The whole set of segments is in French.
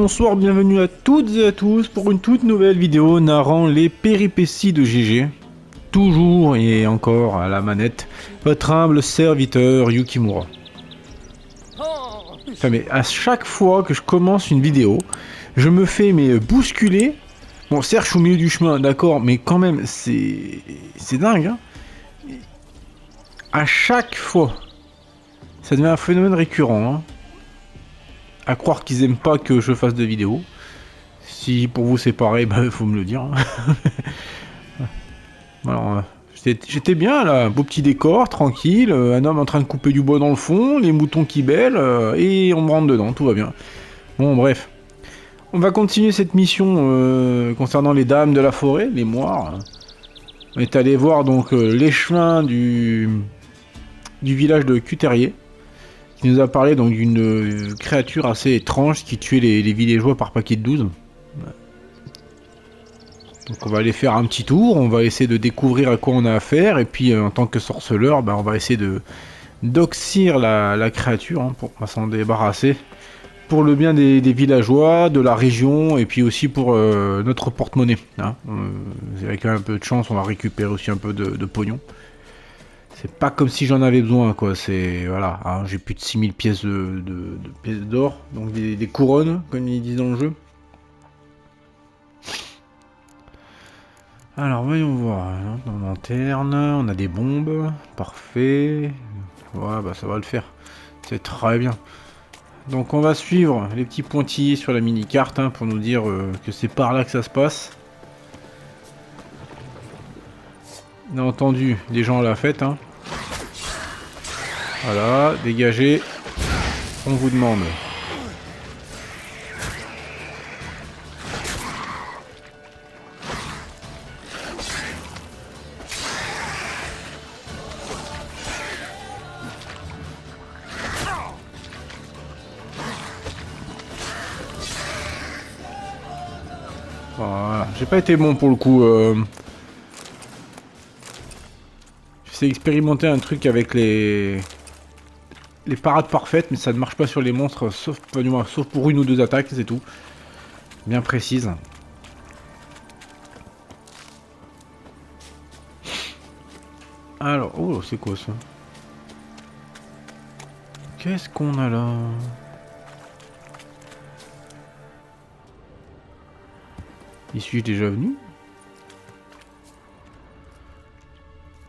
Bonsoir, bienvenue à toutes et à tous pour une toute nouvelle vidéo narrant les péripéties de GG. Toujours et encore à la manette, votre humble serviteur Yukimura. Enfin, mais à chaque fois que je commence une vidéo, je me fais bousculer. Bon, certes, je suis au milieu du chemin, d'accord, mais quand même, c'est dingue, hein. À chaque fois, ça devient un phénomène récurrent, hein. À croire qu'ils aiment pas que je fasse des vidéos. Si pour vous c'est pareil, bah faut me le dire. Alors, j'étais bien là, un beau petit décor, tranquille, un homme en train de couper du bois dans le fond, les moutons qui bêlent, et on me rentre dedans, tout va bien. Bon, bref. On va continuer cette mission concernant les dames de la forêt, les moires. On est allé voir donc l'échevin du village de Cuterier, qui nous a parlé donc d'une créature assez étrange qui tuait les villageois par paquet de 12. Donc on va aller faire un petit tour, on va essayer de découvrir à quoi on a affaire, et puis en tant que sorceleur, on va essayer d'oxyre la créature, hein, pour s'en débarrasser, pour le bien des villageois, de la région, et puis aussi pour notre porte-monnaie. Hein. Avec un peu de chance, on va récupérer aussi un peu de pognon. C'est pas comme si j'en avais besoin, quoi. C'est voilà, hein, j'ai plus de 6000 pièces de pièces d'or, donc des couronnes, comme ils disent dans le jeu. Alors voyons voir, dans la lanterne, on a des bombes, parfait, ouais bah ça va le faire, c'est très bien. Donc on va suivre les petits pointillés sur la mini-carte, hein, pour nous dire que c'est par là que ça se passe. Bien entendu, les gens à la fête, hein. Voilà, dégagez, on vous demande. Voilà, j'ai pas été bon pour le coup. J'essaie d'expérimenter un truc avec les parades parfaites, mais ça ne marche pas sur les monstres, sauf pour une ou deux attaques, c'est tout. Bien précise. Alors, oh, c'est quoi ça? Qu'est-ce qu'on a là? Y suis-je déjà venu?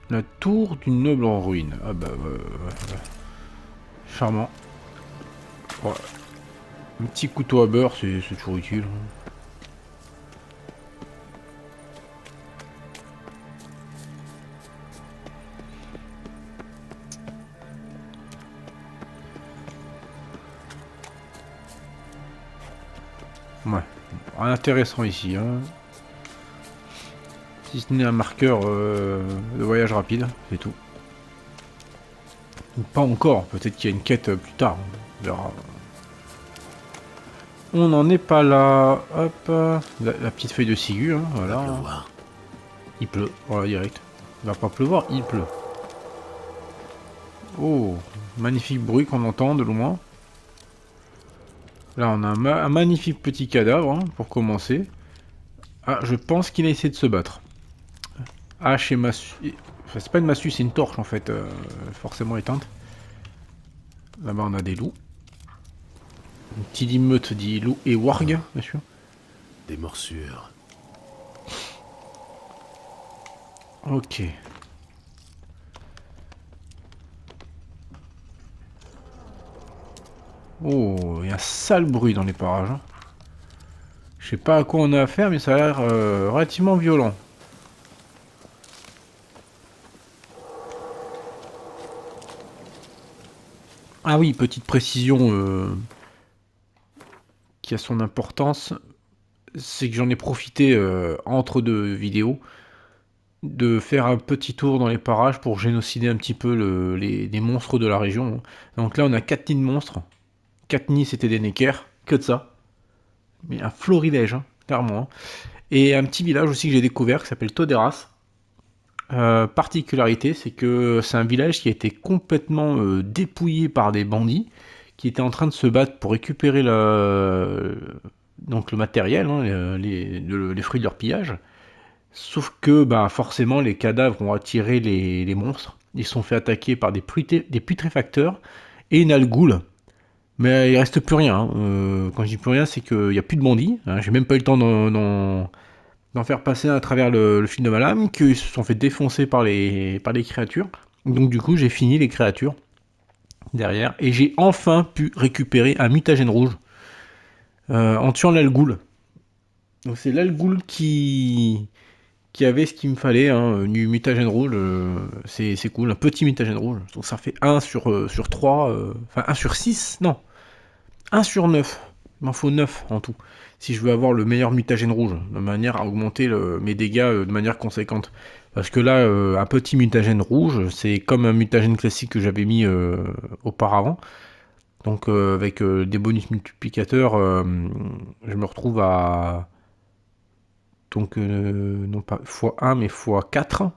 La tour d'une noble en ruine. Ah bah, charmant. Ouais. Un petit couteau à beurre, c'est toujours utile. Ouais, rien intéressant ici, hein. Si ce n'est un marqueur de voyage rapide, c'est tout. Ou pas encore, peut-être qu'il y a une quête plus tard. On verra. On n'en est pas là. Hop, la petite feuille de ciguë, hein, voilà. Il pleut, voilà, direct. Il va pas pleuvoir, il pleut. Oh, magnifique bruit qu'on entend de loin. Là, on a un magnifique petit cadavre, hein, pour commencer. Ah, je pense qu'il a essayé de se battre. Hache et massue. Enfin, c'est pas une massue, c'est une torche en fait, forcément éteinte. Là-bas, on a des loups. Une petite émeute dit loup et warg, bien sûr. Des morsures. Ok. Oh, il y a un sale bruit dans les parages, hein. Je sais pas à quoi on a affaire, mais ça a l'air relativement violent. Ah oui, petite précision qui a son importance, c'est que j'en ai profité entre deux vidéos de faire un petit tour dans les parages pour génocider un petit peu les monstres de la région. Donc là, on a 4 nids de monstres. 4 nids, c'était des neckers, que de ça. Mais un florilège, hein, clairement. Hein. Et un petit village aussi que j'ai découvert qui s'appelle Toderas. Particularité, c'est que c'est un village qui a été complètement dépouillé par des bandits qui étaient en train de se battre pour récupérer donc le matériel, hein, les fruits de leur pillage. Sauf que bah, forcément les cadavres ont attiré les monstres. Ils se sont fait attaquer par des putréfacteurs et une algoule. Mais il reste plus rien, hein. Quand je dis plus rien, c'est qu'il n'y a plus de bandits, hein. J'ai même pas eu le temps d'en faire passer à travers le fil de ma lame, qu'ils se sont fait défoncer par les créatures. Donc du coup, j'ai fini les créatures derrière, et j'ai enfin pu récupérer un mutagène rouge en tuant l'algoule. Donc c'est l'algoule qui avait ce qu'il me fallait, hein, du mutagène rouge, c'est cool, un petit mutagène rouge. Donc ça fait 1 sur 3, enfin 1 sur 6, non, 1 sur 9. Il m'en faut 9 en tout. Si je veux avoir le meilleur mutagène rouge, de manière à augmenter mes dégâts de manière conséquente. Parce que là, un petit mutagène rouge, c'est comme un mutagène classique que j'avais mis auparavant. Donc avec des bonus multiplicateurs, je me retrouve à... Donc non pas x1 mais x4.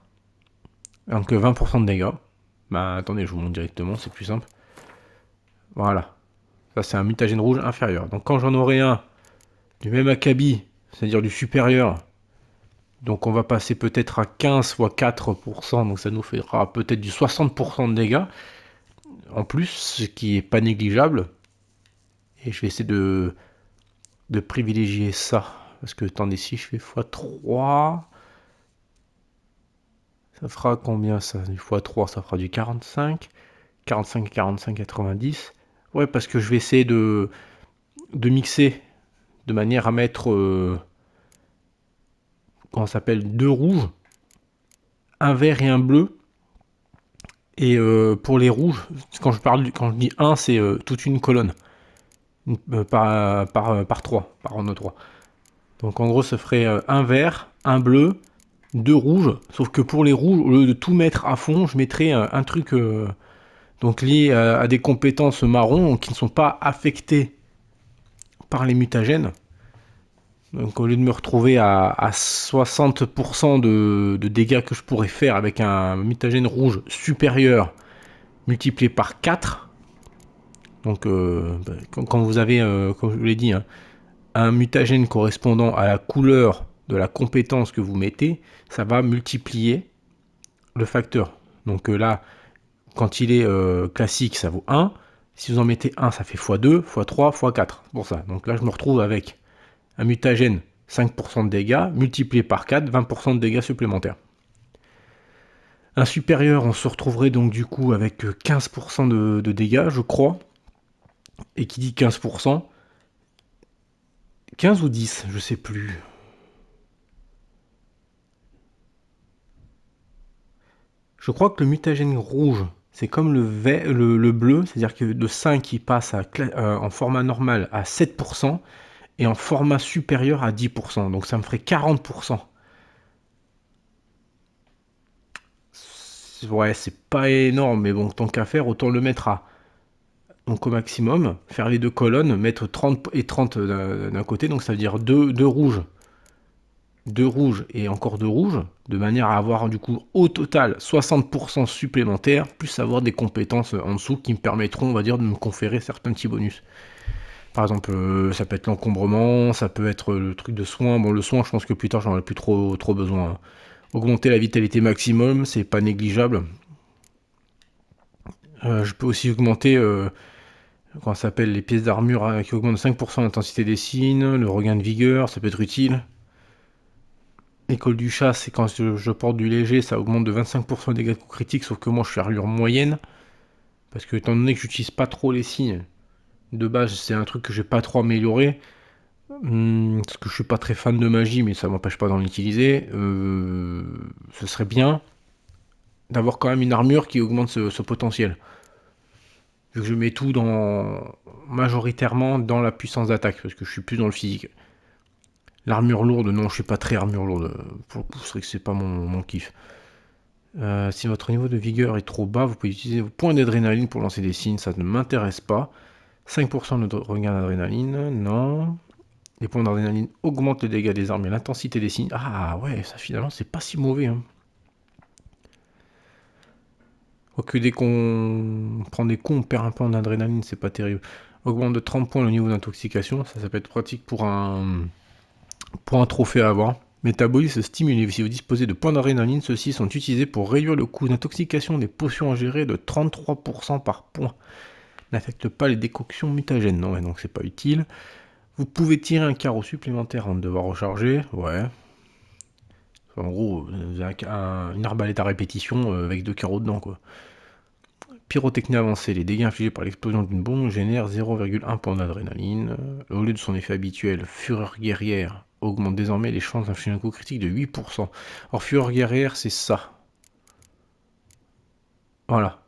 Donc 20% de dégâts. Bah attendez, je vous montre directement, c'est plus simple. Voilà. Ça c'est un mutagène rouge inférieur. Donc quand j'en aurai un du même acabit, c'est-à-dire du supérieur, donc on va passer peut-être à 15 fois 4%, donc ça nous fera peut-être du 60% de dégâts en plus, ce qui est pas négligeable. Et je vais essayer de privilégier ça. Parce que attendez, si je fais x3, ça fera combien ça? Du x3, ça fera du 45. 45, 45, 90. Ouais, parce que je vais essayer de mixer de manière à mettre, comment ça s'appelle, deux rouges, un vert et un bleu. Et pour les rouges, quand je dis un, c'est toute une colonne. Par 3, par en 3. Donc en gros, ça ferait un vert, un bleu, deux rouges. Sauf que pour les rouges, au lieu de tout mettre à fond, je mettrais un truc donc lié à des compétences marron qui ne sont pas affectées par les mutagènes. Donc au lieu de me retrouver à 60% de dégâts que je pourrais faire avec un mutagène rouge supérieur multiplié par 4, donc quand vous avez, comme je vous l'ai dit, hein, un mutagène correspondant à la couleur de la compétence que vous mettez, ça va multiplier le facteur. Donc là, quand il est classique, ça vaut 1. Si vous en mettez 1, ça fait x2, x3, x4. Pour ça. Donc là, je me retrouve avec un mutagène 5% de dégâts, multiplié par 4, 20% de dégâts supplémentaires. Un supérieur, on se retrouverait donc du coup avec 15% de dégâts, je crois. Et qui dit 15%, 15 ou 10, je sais plus. Je crois que le mutagène rouge, c'est comme le bleu, c'est-à-dire que de 5 il passe en format normal à 7% et en format supérieur à 10%. Donc ça me ferait 40%. Ouais, c'est pas énorme, mais bon, tant qu'à faire, autant le mettre à donc au maximum, faire les deux colonnes, mettre 30 et 30 d'un côté, donc ça veut dire deux rouges et encore deux rouges, de manière à avoir du coup au total 60% supplémentaires, plus avoir des compétences en dessous qui me permettront, on va dire, de me conférer certains petits bonus. Par exemple, ça peut être l'encombrement, ça peut être le truc de soin. Bon, le soin, je pense que plus tard, j'en aurai plus trop besoin, hein. Augmenter la vitalité maximum, c'est pas négligeable. Je peux aussi augmenter, comment ça s'appelle, les pièces d'armure qui augmentent de 5% l'intensité des signes, le regain de vigueur, ça peut être utile. École du chat, c'est quand je porte du léger, ça augmente de 25% les dégâts critiques, sauf que moi je suis armure moyenne. Parce que étant donné que j'utilise pas trop les signes, de base c'est un truc que j'ai pas trop amélioré. Parce que je suis pas très fan de magie, mais ça m'empêche pas d'en utiliser. Ce serait bien d'avoir quand même une armure qui augmente ce potentiel. Vu que je mets tout majoritairement dans la puissance d'attaque, parce que je suis plus dans le physique. L'armure lourde, non, je suis pas très armure lourde. Pour le coup, c'est vrai que c'est pas mon kiff. Si votre niveau de vigueur est trop bas, vous pouvez utiliser vos points d'adrénaline pour lancer des signes, ça ne m'intéresse pas. 5% de regain d'adrénaline, non. Les points d'adrénaline augmentent les dégâts des armes et l'intensité des signes. Ah ouais, ça finalement c'est pas si mauvais, hein. Quoique dès qu'on prend des coups, on perd un peu en adrénaline, c'est pas terrible. Augmente de 30 points le niveau d'intoxication. Ça peut être pratique pour un trophée à avoir. Métabolisme stimulé. Si vous disposez de points d'adrénaline, ceux-ci sont utilisés pour réduire le coût d'intoxication des potions à gérer de 33% par point. N'affecte pas les décoctions mutagènes. Non, ouais, donc c'est pas utile. Vous pouvez tirer un carreau supplémentaire avant de devoir recharger. Ouais. En gros, vous avez une arbalète à répétition avec 2 carreaux dedans, quoi. Pyrotechnie avancée. Les dégâts infligés par l'explosion d'une bombe génèrent 0,1 point d'adrénaline. Au lieu de son effet habituel, Fureur guerrière augmente désormais les chances d'infliger un coup critique de 8%. Or, Fureur guerrière, c'est ça. Voilà.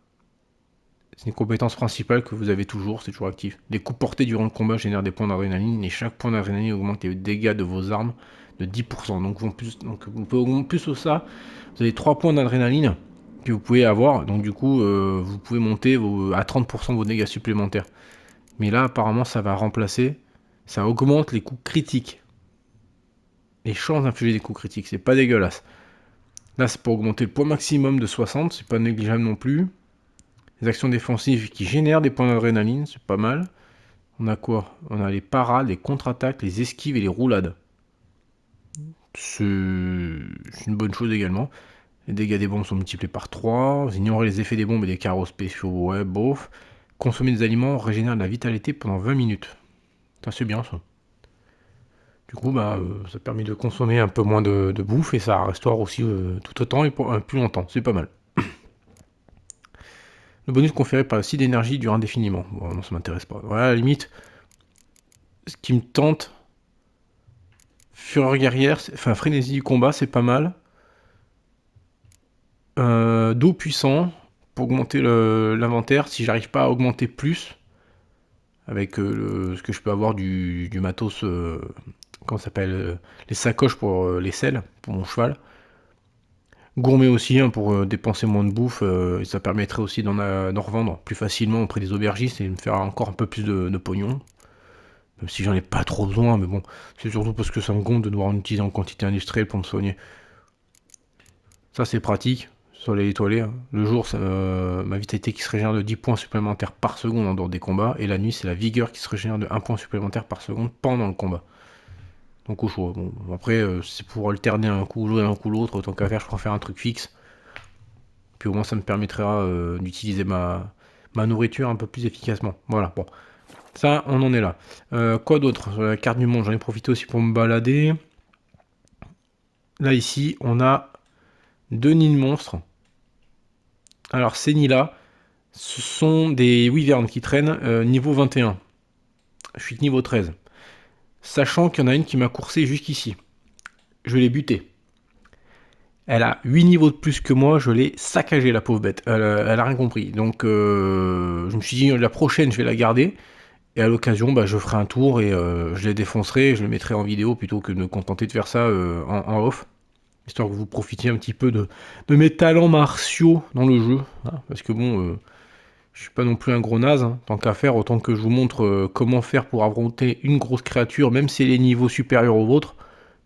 C'est une compétence principale que vous avez toujours, c'est toujours actif. Les coups portés durant le combat génèrent des points d'adrénaline et chaque point d'adrénaline augmente les dégâts de vos armes de 10%. Donc vous pouvez augmenter plus que ça. Vous avez 3 points d'adrénaline que vous pouvez avoir. Donc du coup, vous pouvez monter à 30% vos dégâts supplémentaires. Mais là, apparemment, ça va remplacer. Ça augmente les coups critiques. Les chances d'infliger des coups critiques. C'est pas dégueulasse. Là, c'est pour augmenter le poids maximum de 60. C'est pas négligeable non plus. Les actions défensives qui génèrent des points d'adrénaline, c'est pas mal. On a quoi? On a les parades, les contre-attaques, les esquives et les roulades. C'est une bonne chose également. Les dégâts des bombes sont multipliés par 3. Vous ignorez les effets des bombes et des carreaux spéciaux. Ouais, bof. Consommer des aliments régénère de la vitalité pendant 20 minutes. Ça, c'est bien ça. Du coup, ça permet de consommer un peu moins de bouffe et ça restaure aussi tout autant et pour plus longtemps. C'est pas mal. Le bonus conféré par le site d'énergie dure indéfiniment. Bon, non, ça m'intéresse pas. Voilà, à la limite, ce qui me tente, Fureur guerrière, enfin frénésie du combat, c'est pas mal. Dos puissant, pour augmenter l'inventaire, si j'arrive pas à augmenter plus, avec ce que je peux avoir du matos, comment ça s'appelle, les sacoches pour les selles, pour mon cheval. Gourmet aussi, hein, pour dépenser moins de bouffe, et ça permettrait aussi d'en revendre plus facilement auprès des aubergistes et me faire encore un peu plus de pognon. Même si j'en ai pas trop besoin, mais bon, c'est surtout parce que ça me gonfle de devoir en utiliser en quantité industrielle pour me soigner. Ça c'est pratique, soleil étoilé. Hein. Le jour, ma vitalité qui se régénère de 10 points supplémentaires par seconde en dehors des combats, et la nuit c'est la vigueur qui se régénère de 1 point supplémentaire par seconde pendant le combat. Donc au choix. Bon, après, c'est pour alterner un coup l'autre, autant qu'à faire, je préfère un truc fixe. Puis au moins ça me permettra d'utiliser ma nourriture un peu plus efficacement. Voilà, bon. Ça, on en est là. Quoi d'autre? Sur la carte du monde, j'en ai profité aussi pour me balader. Là, ici, on a 2 nids de monstres. Alors, ces nids-là, ce sont des wyverns qui traînent niveau 21. Je suis niveau 13. Sachant qu'il y en a une qui m'a coursé jusqu'ici. Je l'ai butée. Elle a 8 niveaux de plus que moi, je l'ai saccagée, la pauvre bête. Elle a rien compris. Donc, je me suis dit, la prochaine, je vais la garder. Et à l'occasion, je ferai un tour et je les défoncerai, je les mettrai en vidéo plutôt que de me contenter de faire ça en off. Histoire que vous profitiez un petit peu de mes talents martiaux dans le jeu. Hein, parce que bon, je suis pas non plus un gros naze. Hein, tant qu'à faire, autant que je vous montre comment faire pour affronter une grosse créature, même si elle est niveau supérieur au vôtre,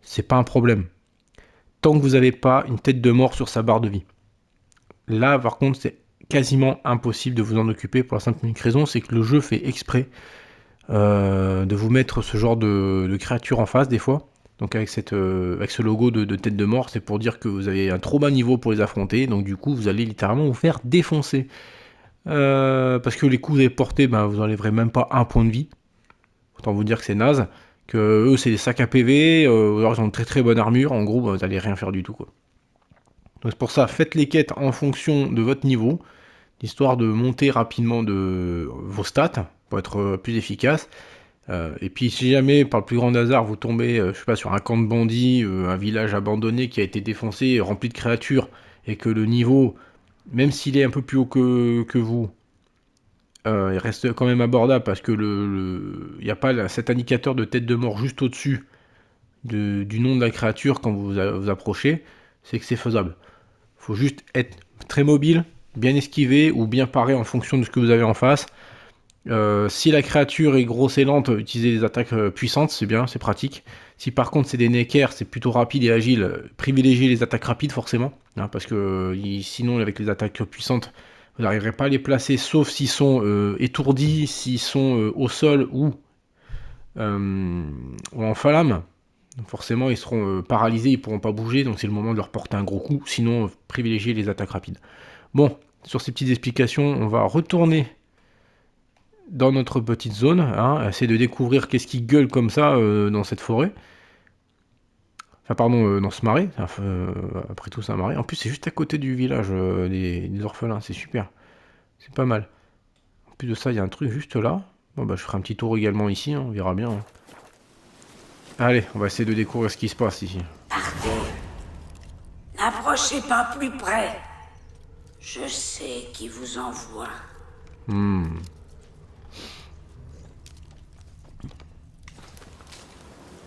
c'est pas un problème. Tant que vous n'avez pas une tête de mort sur sa barre de vie. Là, par contre, c'est quasiment impossible de vous en occuper pour la simple et unique raison, c'est que le jeu fait exprès de vous mettre ce genre de créature en face des fois. Donc avec ce logo de tête de mort, c'est pour dire que vous avez un trop bas niveau pour les affronter, donc du coup vous allez littéralement vous faire défoncer. Parce que les coups que vous avez portés, vous n'enlèverez même pas un point de vie. Autant vous dire que c'est naze. Que eux c'est des sacs à PV, alors ils ont une très très bonne armure, en gros vous n'allez rien faire du tout quoi. Donc c'est pour ça, faites les quêtes en fonction de votre niveau, histoire de monter rapidement de vos stats, pour être plus efficace. Et puis si jamais, par le plus grand hasard, vous tombez, je sais pas, sur un camp de bandits, un village abandonné qui a été défoncé, rempli de créatures, et que le niveau, même s'il est un peu plus haut que vous, il reste quand même abordable parce que il n'y a pas cet indicateur de tête de mort juste au-dessus du nom de la créature quand vous approchez, c'est que c'est faisable. Faut juste être très mobile, bien esquiver ou bien parer en fonction de ce que vous avez en face. Si la créature est grosse et lente, utilisez des attaques puissantes, c'est bien, c'est pratique. Si par contre c'est des neckers, c'est plutôt rapide et agile, privilégiez les attaques rapides forcément, hein, parce que sinon avec les attaques puissantes, Vous n'arriverez pas à les placer, sauf s'ils sont étourdis, s'ils sont au sol ou en falame. Donc forcément, ils seront paralysés, ils pourront pas bouger, donc c'est le moment de leur porter un gros coup. Sinon, privilégiez les attaques rapides. Bon, sur ces petites explications, on va retourner dans notre petite zone, hein, essayer de découvrir qu'est-ce qui gueule comme ça dans cette forêt. Enfin, pardon, dans ce marais. Enfin, après tout, c'est un marais. En plus, c'est juste à côté du village des orphelins, c'est super. C'est pas mal. En plus de ça, il y a un truc juste là. Bon, bah, je ferai un petit tour également ici, hein, on verra bien. Hein. Allez, on va essayer de découvrir ce qui se passe ici. Partez. N'approchez pas plus près. Je sais qui vous envoie. En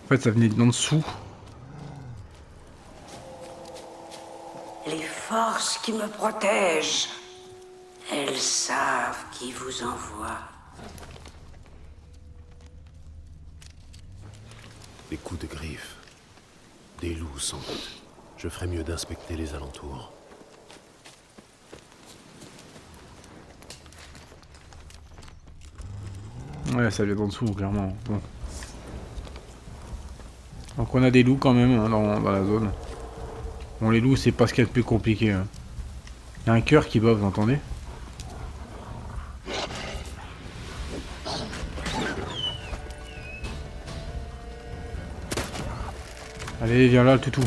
fait, ça venait d'en dessous. Les forces qui me protègent, elles savent qui vous envoie. Des coups de griffes. Des loups, sans doute. Je ferais mieux d'inspecter les alentours. Ouais, ça vient d'en dessous, clairement. Bon. Donc on a des loups quand même hein, dans la zone. Bon, les loups, c'est pas ce qu'il y a de plus compliqué. Hein. Il y a un cœur qui bat, vous entendez? Allez, viens là, le toutou.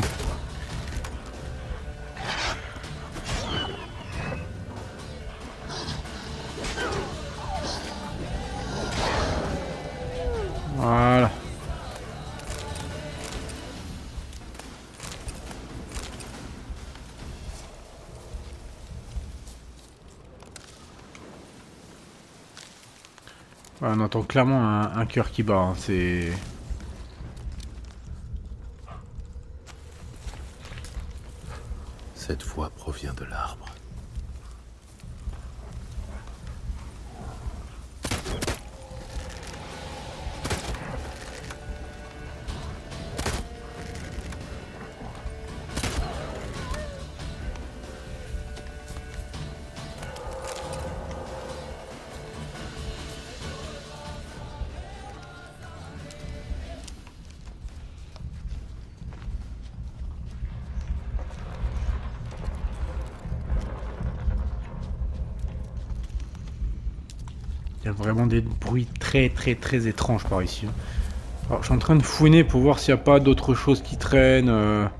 Voilà. Ouais, on entend clairement un cœur qui bat. Hein. C'est... Cette voix provient de l'arbre. Il y a vraiment des bruits très très très étranges par ici. Hein. Alors, je suis en train de fouiner pour voir s'il n'y a pas d'autres choses qui traînent.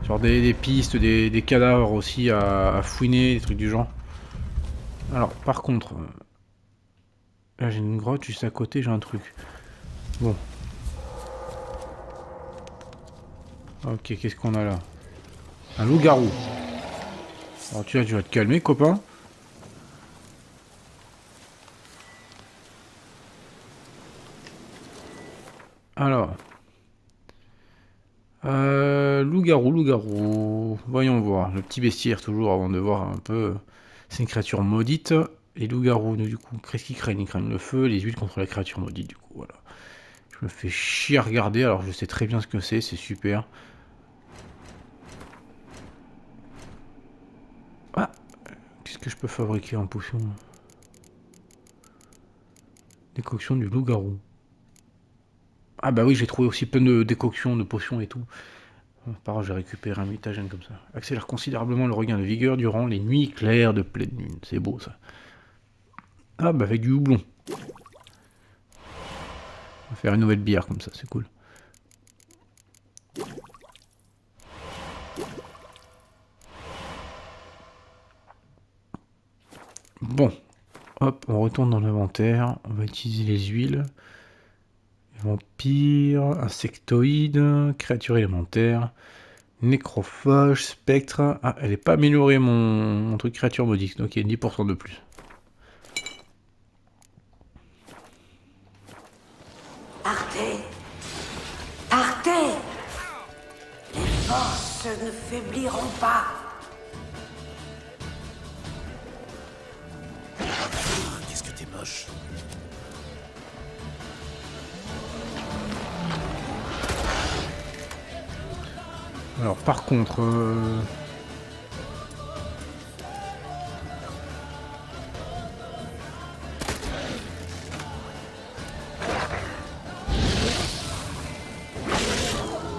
Genre des pistes, des cadavres aussi à fouiner, des trucs du genre. Alors, par contre... là, j'ai une grotte juste à côté, j'ai un truc. Bon. Ok, qu'est-ce qu'on a là? Un loup-garou. Alors, tu vas te calmer, copain. Alors... loup-garou, loup-garou. Voyons voir. Le petit bestiaire, toujours, avant de voir un peu... C'est une créature maudite. Les loups-garous, du coup, qu'est-ce qu'ils craignent? Ils craignent le feu, les huiles contre la créature maudite, du coup, voilà. Je me fais chier à regarder, alors je sais très bien ce que c'est super. Ah! Qu'est-ce que je peux fabriquer en potion? Décoction du loup-garou. Ah bah oui, j'ai trouvé aussi plein de décoctions, de potions et tout. Par contre, j'ai récupéré un mutagène comme ça. Accélère considérablement le regain de vigueur durant les nuits claires de pleine lune. C'est beau ça. Ah bah avec du houblon. On va faire une nouvelle bière comme ça, c'est cool. Bon. Hop, on retourne dans l'inventaire. On va utiliser les huiles. Vampire, insectoïde, créature élémentaire, nécrophage, spectre. Ah, elle n'est pas améliorée mon truc créature maudite, donc il y a 10% de plus. Partez. Partez. Les forces ne faibliront pas. Qu'est-ce que t'es moche. Alors par contre...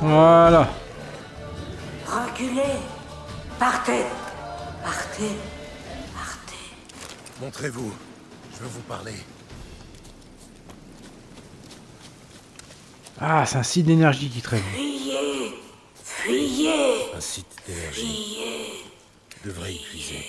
Voilà. Reculez. Partez. Partez. Partez. Montrez-vous. Je veux vous parler. Ah, c'est un site d'énergie qui traîne. Fuyez. Fuyez. Un site d'énergie. Fuyez. Devrait y puiser.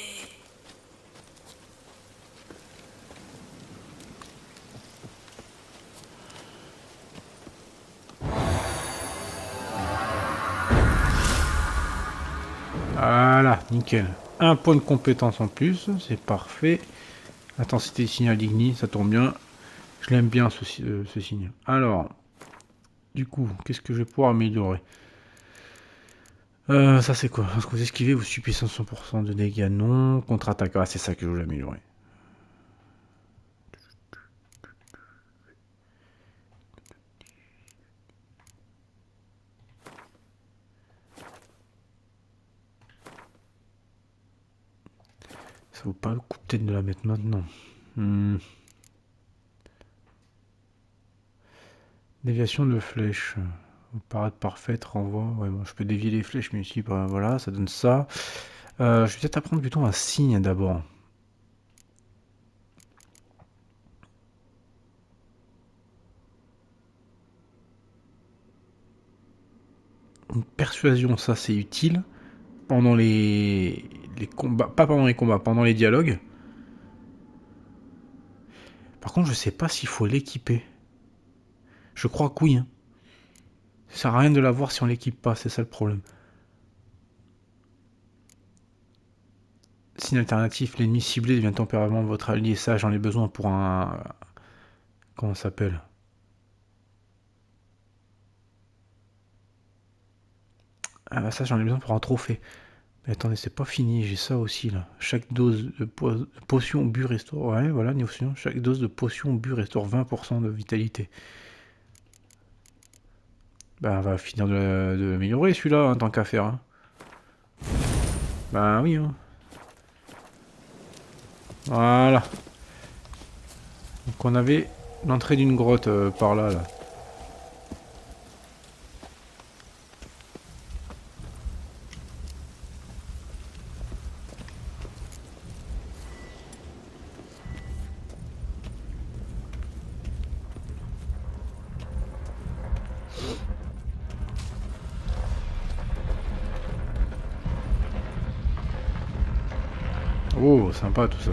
Voilà, nickel. Un point de compétence en plus, c'est parfait. Intensité signal d'Igni, ça tombe bien. Je l'aime bien ce signe. Alors, du coup, qu'est-ce que je vais pouvoir améliorer? Ça c'est quoi? Lorsque vous esquivez, vous subissez 100% de dégâts non. Contre-attaque, ah, c'est ça que je voulais améliorer. Ça vaut pas le coup peut-être de la mettre maintenant. Déviation de flèche. Parade parfaite, renvoi. Ouais, bon, je peux dévier les flèches, mais ici, bah, voilà, ça donne ça. Je vais peut-être apprendre plutôt un signe d'abord. Une persuasion, ça c'est utile. Pendant les combats. Pas pendant les combats, pendant les dialogues. Par contre, je sais pas s'il faut l'équiper. Je crois que oui. Hein. Ça sert à rien de l'avoir si on l'équipe pas, c'est ça le problème. Signe alternatif, l'ennemi ciblé devient temporairement votre allié. Ça, j'en ai besoin pour un... Comment ça s'appelle? Ah bah ça, j'en ai besoin pour un trophée. Mais attendez, c'est pas fini, j'ai ça aussi là. Chaque dose de potion bu restaure... Ouais, voilà, niveau suivant. Chaque dose de potion bu restaure 20% de vitalité. Bah, on va finir de l'améliorer celui-là, hein, tant qu'à faire. Hein. Bah oui, hein. Voilà. Donc on avait l'entrée d'une grotte par là, là. Oh, sympa tout ça.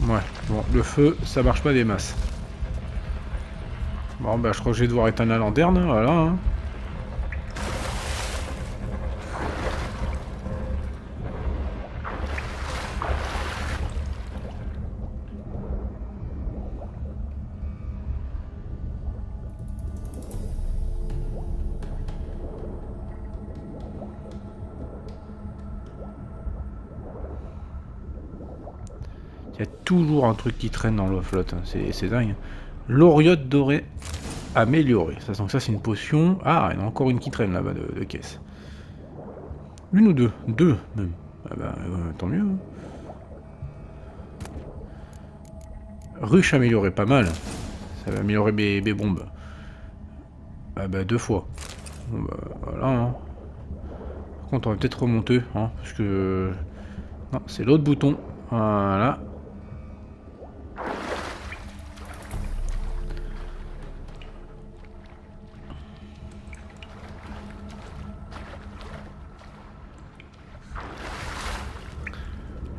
Ouais, bon, le feu, ça marche pas des masses. Bon, bah je crois que je vais devoir éteindre la lanterne, hein, voilà. Hein. Il y a toujours un truc qui traîne dans l'eau flotte, hein. C'est dingue. L'oriote dorée améliorée. Ça sent que ça c'est une potion. Ah, il y en a encore une qui traîne là-bas de caisse. Une ou deux? Deux même. Ah bah tant mieux. Hein. Ruche améliorée, pas mal. Ça va améliorer mes bombes. Ah bah 2 fois. Bon bah voilà. Hein. Par contre on va peut-être remonter. Hein, parce que... Non, c'est l'autre bouton. Voilà.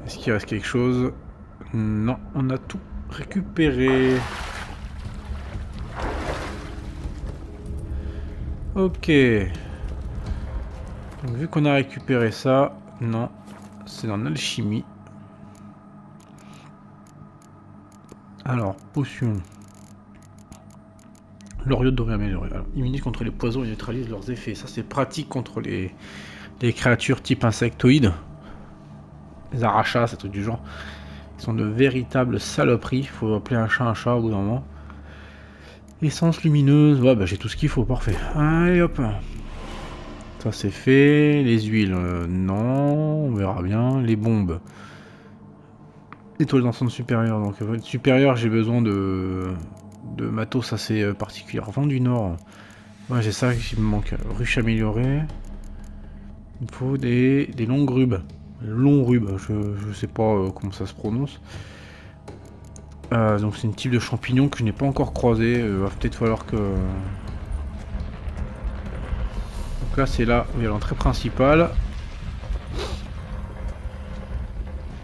Est-ce qu'il reste quelque chose? Non, on a tout récupéré. Ok. Donc, vu qu'on a récupéré ça, non, c'est dans l'alchimie. Alors, potion. L'oriote devrait améliorer. Alors, immunité contre les poisons et neutralise leurs effets. Ça, c'est pratique contre les créatures type insectoïdes. Les arachas, ces trucs du genre. Ils sont de véritables saloperies. Faut appeler un chat au bout d'un moment. Essence lumineuse. Ouais, bah j'ai tout ce qu'il faut. Parfait. Allez, hop. Ça, c'est fait. Les huiles, non. On verra bien. Les bombes. Étoile d'ensemble supérieure. Donc, supérieur, j'ai besoin de de matos assez particulier. Vent du Nord. Ouais, j'ai ça qui me manque. Ruche améliorée. Il me faut des longues rubes. Longs rubes, je sais pas comment ça se prononce. Donc c'est une type de champignon que je n'ai pas encore croisé. Va peut-être falloir que... Donc là c'est là où il y a l'entrée principale.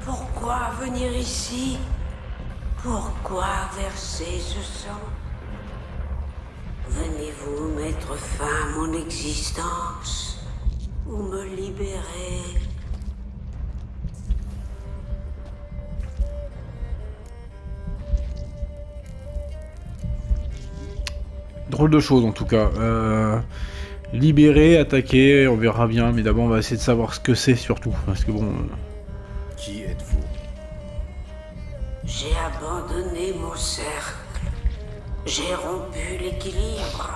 Pourquoi venir ici? Pourquoi verser ce sang? Venez-vous mettre fin à mon existence ou me libérer? Drôle de chose en tout cas. Libérer, attaquer, on verra bien. Mais d'abord on va essayer de savoir ce que c'est surtout. Parce que bon... Qui êtes-vous? J'ai abandonné mon cercle. J'ai rompu l'équilibre.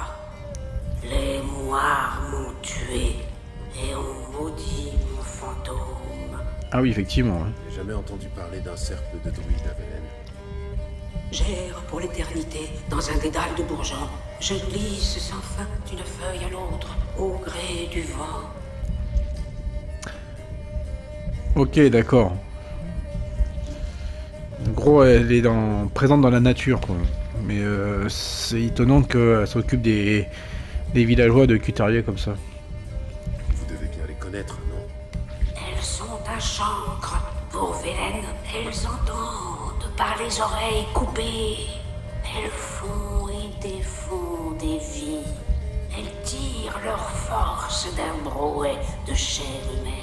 Les moires m'ont tué et ont maudit mon fantôme. Ah oui, effectivement. Ouais. J'ai jamais entendu parler d'un cercle de druides à Velen. J'erre pour l'éternité dans un dédale de bourgeons. Je glisse sans fin d'une feuille à l'autre, au gré du vent. Ok, d'accord. En gros, elle est présente dans la nature, quoi. Mais c'est étonnant qu'elle s'occupe des villageois de Cutarier comme ça. Vous devez bien les connaître, non? Elles sont un chancre. Pour Velen, elles entendent par les oreilles coupées. Elles font et défont des vies. Elles tirent leur force d'un brouet de chair humaine.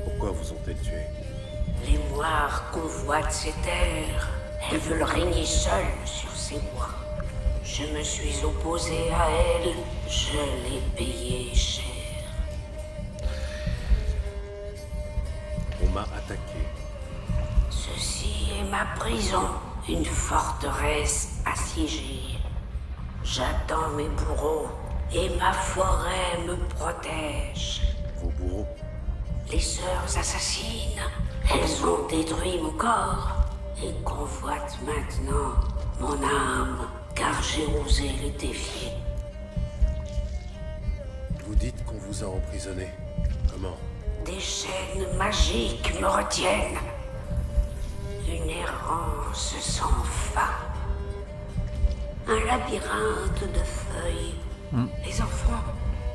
Pourquoi vous ont-elles tué? Les moires convoitent ces terres. Elles veulent régner seules sur ces bois. Je me suis opposé à elles. Je l'ai payé cher. On m'a attaqué. Ceci est ma prison, une forteresse assiégée. J'attends mes bourreaux et ma forêt me protège. Vos bourreaux? Les sœurs assassines, elles ont détruit mon corps et convoitent maintenant mon âme, car j'ai osé les défier. Vous dites qu'on vous a emprisonné. Comment? Des chaînes magiques me retiennent. Une errance sans fin. Un labyrinthe de feuilles. Les enfants,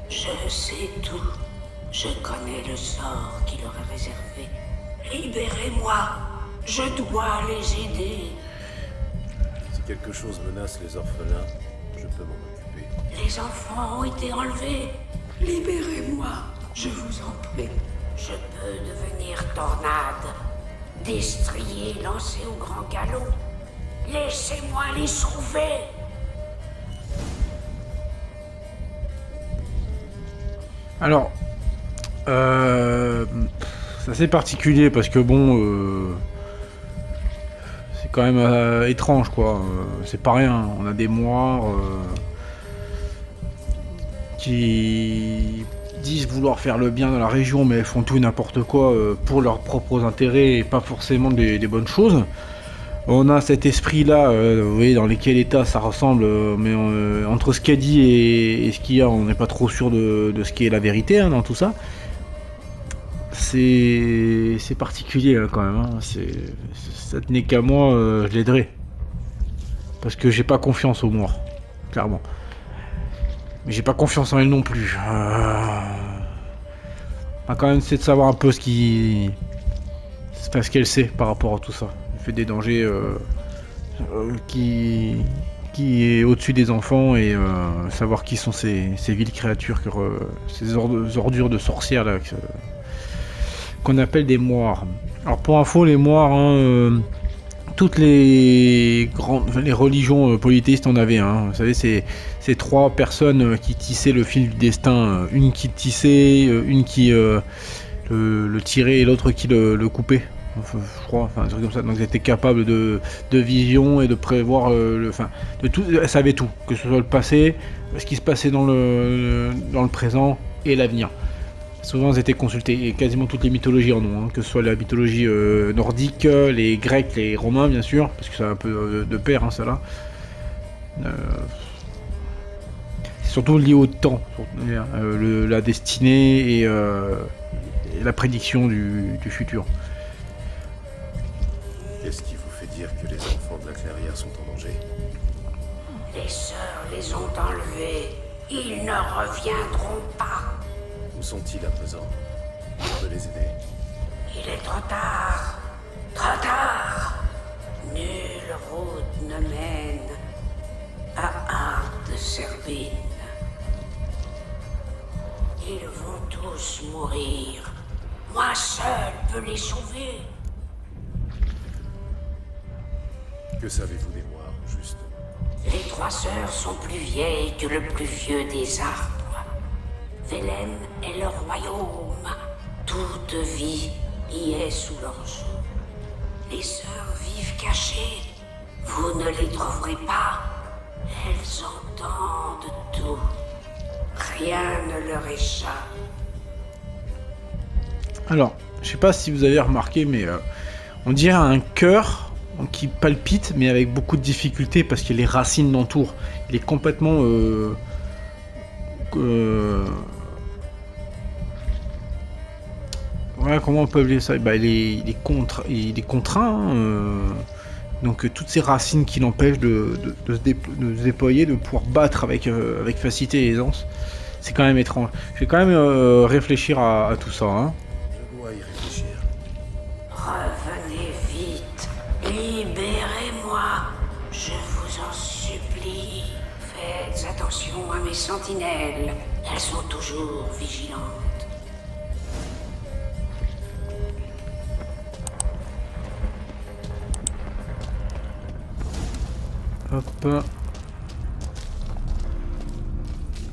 je sais tout. Je connais le sort qui leur est réservé. Libérez-moi. Je dois les aider. Si quelque chose menace les orphelins, je peux m'en occuper. Les enfants ont été enlevés. Libérez-moi, je vous en prie. Je peux devenir tornade, destrier lancé au grand galop. Laissez-moi les sauver. Alors, c'est assez particulier parce que bon, c'est quand même étrange quoi. C'est pas rien. On a des moires qui disent vouloir faire le bien dans la région, mais elles font tout et n'importe quoi pour leurs propres intérêts et pas forcément des bonnes choses. On a cet esprit-là, vous voyez, dans lesquels états ça ressemble, mais entre ce qu'a dit et ce qu'il y a, on n'est pas trop sûr de ce qui est la vérité dans tout ça. C'est particulier quand même. Hein. Ça tenait qu'à moi, je l'aiderais. Parce que j'ai pas confiance aux morts, clairement. Mais j'ai pas confiance en elle non plus. On va quand même essayer de savoir un peu ce qu'elle sait par rapport à tout ça. Elle fait des dangers qui est au-dessus des enfants et savoir qui sont ces viles créatures, ces ordures de sorcières là qu'on appelle des moires. Alors pour info, les moires, toutes les religions polythéistes en avaient un. Vous savez, c'est trois personnes qui tissaient le fil du destin. Une qui tissait, une qui le tirait et l'autre qui le coupait. Enfin, je crois, un truc comme ça. Donc, elles étaient capables de vision et de prévoir de tout. Elles savaient tout, que ce soit le passé, ce qui se passait dans le présent et l'avenir. Souvent été consultés, et quasiment toutes les mythologies en ont, hein, que ce soit la mythologie nordique, les Grecs, les Romains bien sûr, parce que c'est un peu de pair, hein, ça là. C'est surtout lié au temps, la destinée et la prédiction du futur. Qu'est-ce qui vous fait dire que les enfants de la clairière sont en danger? Les sœurs les ont enlevés. Ils ne reviendront pas. Où sont-ils à présent? Je peux les aider. Il est trop tard. Trop tard. Nulle route ne mène à Ard Serbin. Ils vont tous mourir. Moi seul peux les sauver. Que savez-vous des morts, juste? Les 3 sœurs sont plus vieilles que le plus vieux des arbres. Vélem est leur royaume. Toute vie y est sous leurs joues. Les sœurs vivent cachées. Vous ne les trouverez pas. Elles entendent tout. Rien ne leur échappe. Alors, je sais pas si vous avez remarqué, mais on dirait un cœur qui palpite, mais avec beaucoup de difficultés parce que les racines l'entourent. Il est complètement ouais, comment on peut appeler ça? Bah, il est contraint. Hein, donc toutes ces racines qui l'empêchent de se déployer, de pouvoir battre avec facilité et aisance. C'est quand même étrange. Je vais quand même réfléchir à tout ça. Hein. Je dois y réfléchir. Revenez vite. Libérez-moi. Je vous en supplie. Faites attention à mes sentinelles. Elles sont toujours vigilantes. Hop.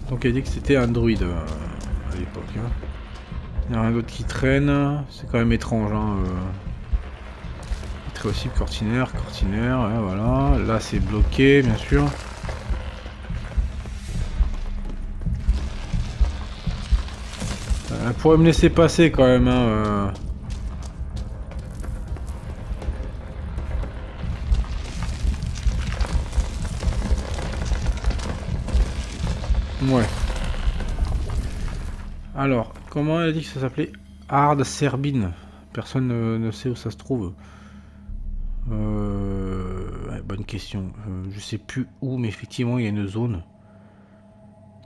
Donc elle dit que c'était un druide à l'époque. Hein. Il n'y a rien d'autre qui traîne. C'est quand même étrange. Hein, très aussi cortinaire, ouais, voilà. Là c'est bloqué bien sûr. Elle pourrait me laisser passer quand même. Hein, Ouais. Alors, comment elle a dit que ça s'appelait? Ard Serbin. Personne ne sait où ça se trouve. Ouais, bonne question. Je sais plus où, mais effectivement, il y a une zone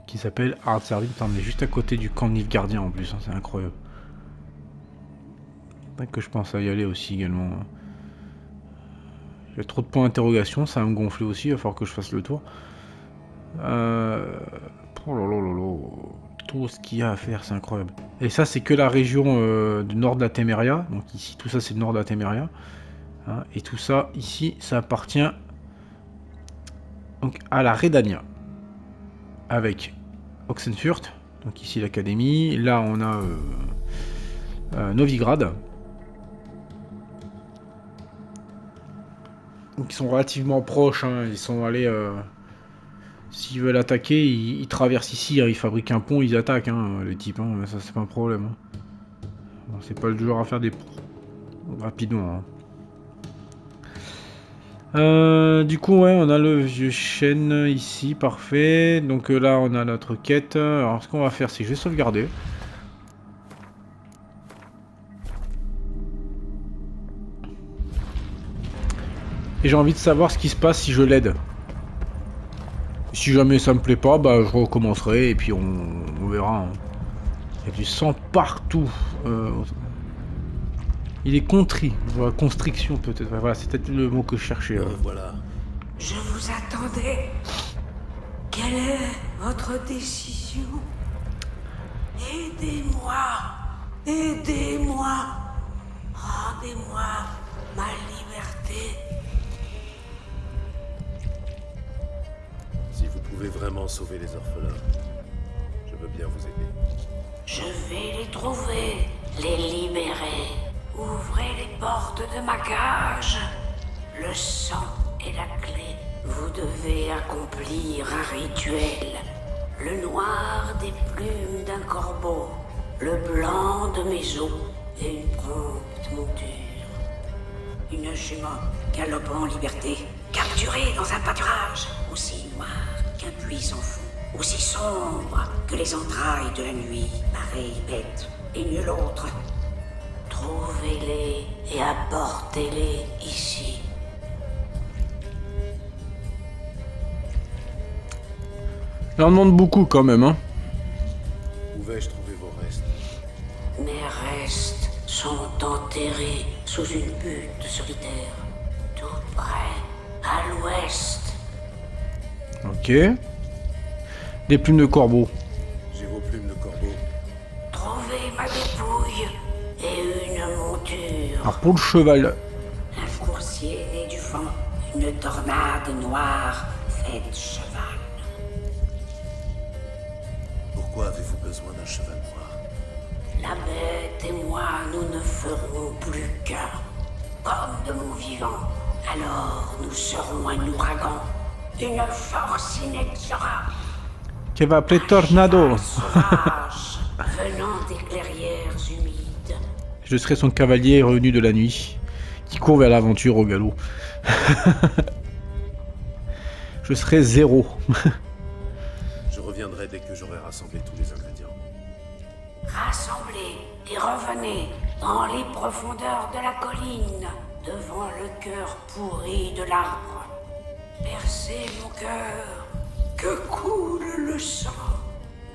qui s'appelle Ard Serbin. On est juste à côté du camp de Nilfgaardien en plus. Hein, c'est incroyable. Pas que je pense à y aller aussi également. J'ai trop de points d'interrogation. Ça va me gonfler aussi. Il va falloir que je fasse le tour. Oh là là là là. Tout ce qu'il y a à faire, c'est incroyable. Et ça, c'est que la région du nord de la Téméria. Donc ici, tout ça, c'est le nord de la Téméria. Hein, et tout ça, ici, ça appartient donc à la Redania. Avec Oxenfurt. Donc ici, l'académie. Là, on a Novigrad. Donc ils sont relativement proches. Hein, ils sont allés... S'ils veulent attaquer, ils traversent ici, hein, ils fabriquent un pont, ils attaquent, hein, les types, hein, mais ça c'est pas un problème. Hein. Bon, c'est pas le genre à faire des rapidement. Hein. Du coup, ouais, on a le vieux chêne ici, parfait. Donc là, on a notre quête. Alors, ce qu'on va faire, c'est que je vais sauvegarder. Et j'ai envie de savoir ce qui se passe si je l'aide. Si jamais ça me plaît pas, bah je recommencerai et puis on verra. Hein. Il y a du sang partout. Il est contrit. Voilà, constriction peut-être. Voilà, c'est peut-être le mot que je cherchais. Voilà. Je vous attendais. Quelle est votre décision? Aidez-moi. Aidez-moi. Rendez-moi ma liberté. Si vous pouvez vraiment sauver les orphelins, je veux bien vous aider. Je vais les trouver, les libérer. Ouvrez les portes de ma cage. Le sang est la clé. Vous devez accomplir un rituel. Le noir des plumes d'un corbeau. le blanc de mes os et une prompte monture. Une jument galopant en liberté, capturée dans un pâturage aussi noir qu'un puits sans fond, aussi sombre que les entrailles de la nuit, pareille bête et nulle autre. Trouvez-les et apportez-les ici. On en demande beaucoup quand même, hein. Où vais-je trouver vos restes? Mes restes sont enterrés sous une butte solitaire, tout près, à l'ouest. Ok. Des plumes de corbeau. J'ai vos plumes de corbeau. Trouvez ma dépouille et une monture. Alors pour le cheval, Un coursier né du vent, une tornade noire faite cheval. Pourquoi avez-vous besoin d'un cheval noir? La bête et moi, nous ne ferons plus qu'un. Comme de mon vivant. Alors nous serons un ouragan. Une force inexorable. qu'elle va appeler Tornado. Sauvage, venant des clairières humides. Je serai son cavalier revenu de la nuit, qui court vers l'aventure au galop. Je serai Zéro. Je reviendrai dès que j'aurai rassemblé tous les ingrédients. Rassemblez et revenez dans les profondeurs de la colline, devant le cœur pourri de l'arbre. Percez mon cœur, que coule le sang.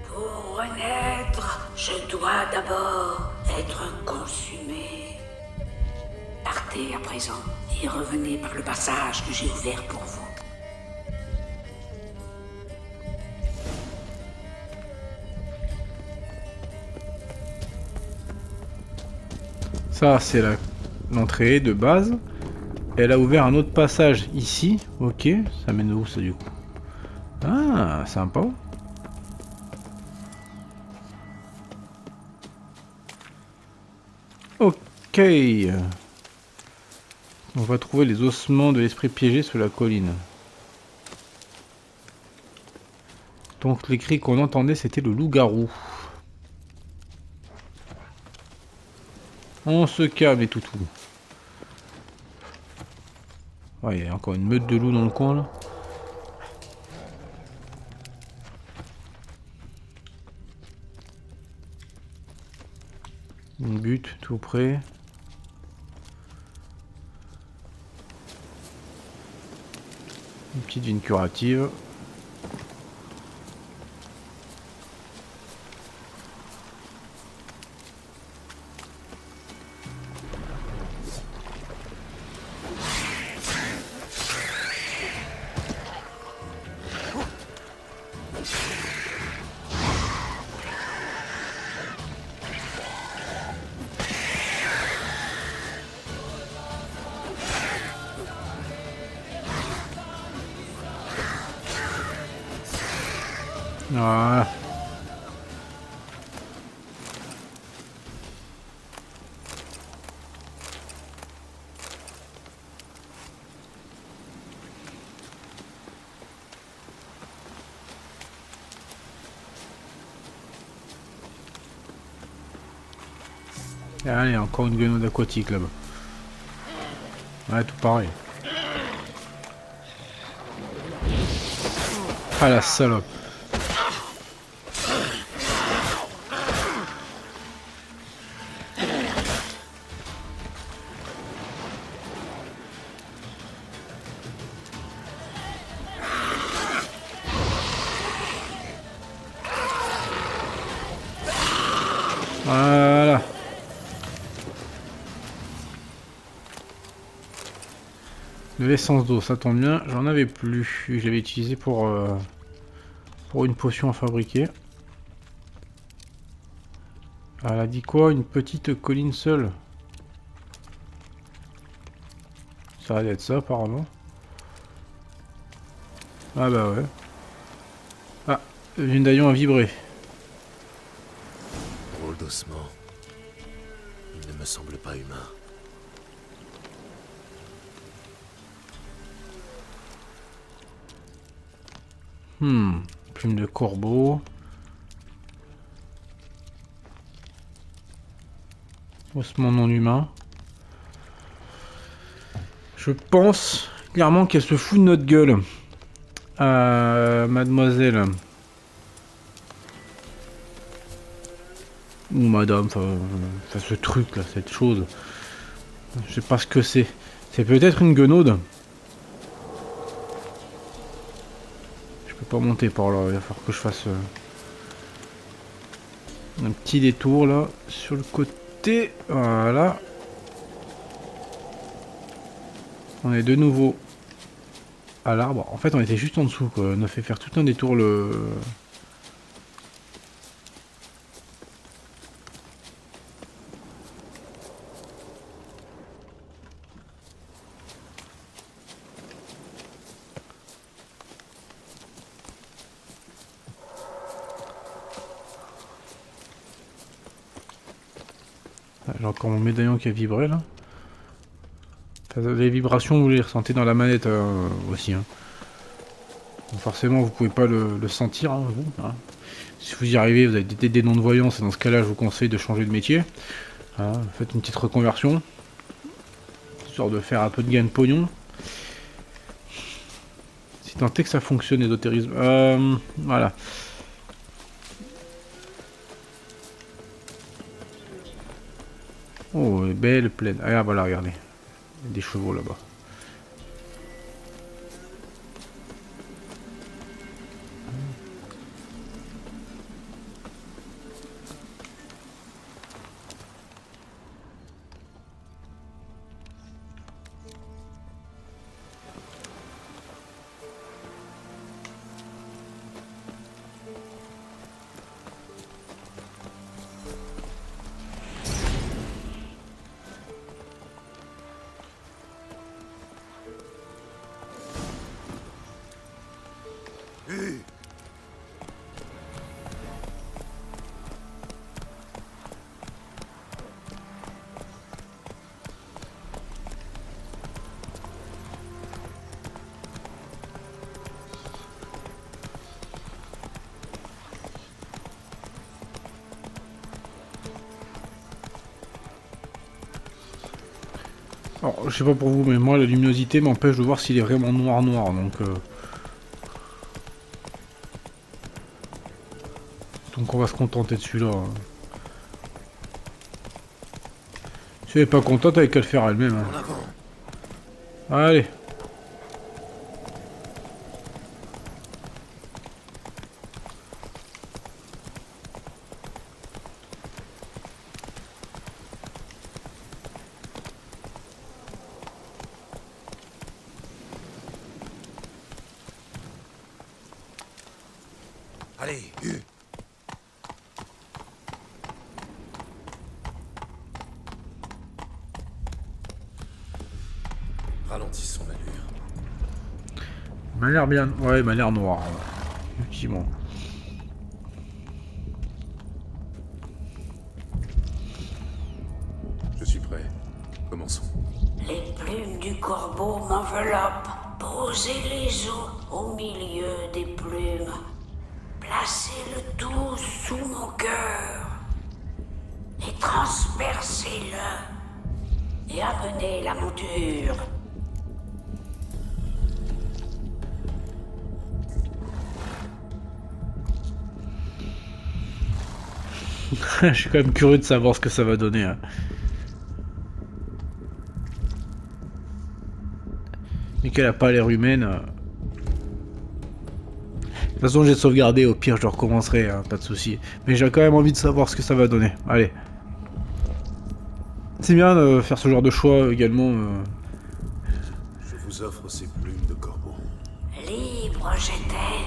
Pour renaître, je dois d'abord être consumé. Partez à présent et revenez par le passage que j'ai ouvert pour vous. Ça, c'est l'entrée de base. Elle a ouvert un autre passage ici. Ok, ça mène où ça du coup? Ah, sympa. Ok. On va trouver les ossements de l'esprit piégé sur la colline. Donc les cris qu'on entendait, c'était le loup-garou. On se calme les toutous. Ouais, il y a encore une meute de loups dans le coin là. Une butte tout près. Une petite vigne curative. Voilà. Allez, encore une guenaude aquatique là-bas. Ouais, tout pareil. Ah la salope. Voilà. De l'essence d'eau, ça tombe bien. J'en avais plus. Je l'avais utilisé pour une potion à fabriquer. Elle a dit quoi? Une petite colline seule. Ça va être ça apparemment. Ah bah ouais. Ah, une daillon a vibré. Drôle d'ossement. Il ne me semble pas humain. Plume de corbeau. Ossements non humains. Je pense clairement qu'elle se fout de notre gueule. Mademoiselle. Ou madame, enfin ce truc là, cette chose. Je sais pas ce que c'est. C'est peut-être une guenaude. Je peux pas monter par là, il va falloir que je fasse un petit détour là, sur le côté. Voilà. On est de nouveau à l'arbre. En fait, on était juste en dessous, quoi. On a fait faire tout un détour le... J'ai encore mon médaillon qui a vibré là. Les vibrations, vous les ressentez dans la manette aussi. Hein. Donc forcément, vous pouvez pas le sentir. Hein, vous, hein. Si vous y arrivez, vous avez des noms de voyance. Et dans ce cas-là, je vous conseille de changer de métier. Hein, faites une petite reconversion. Histoire de faire un peu de gain de pognon. Si tant est que ça fonctionne, l'ésotérisme. Voilà. Oh, belle plaine. Ah, voilà, regardez. Il y a des chevaux là-bas. Alors, je sais pas pour vous, mais moi, la luminosité m'empêche de voir s'il est vraiment noir, donc... Donc on va se contenter de celui-là. Hein. Si elle est pas contente, elle a qu'à le faire elle-même. Hein. Allez. Allez, ralentissons l'allure. Il m'a l'air bien... Ouais, il m'a l'air noir. Effectivement. Je suis prêt. Commençons. Les plumes du corbeau m'enveloppent. Posez les os au milieu des plumes. Placez le tout sous mon cœur. Et transpercez-le. Et amenez la monture. Je suis quand même curieux de savoir ce que ça va donner. Hein. Mais qu'elle a pas l'air humaine. De toute façon, j'ai sauvegardé. Au pire, je recommencerai. Hein, pas de souci. Mais j'ai quand même envie de savoir ce que ça va donner. Allez. C'est bien de faire ce genre de choix également. Je vous offre ces plumes de corbeau. Libre j'étais.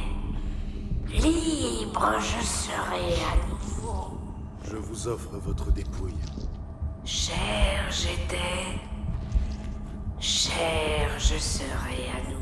Libre je serai à nouveau. Je vous offre votre dépouille. Cher j'étais. Cher je serai à nouveau.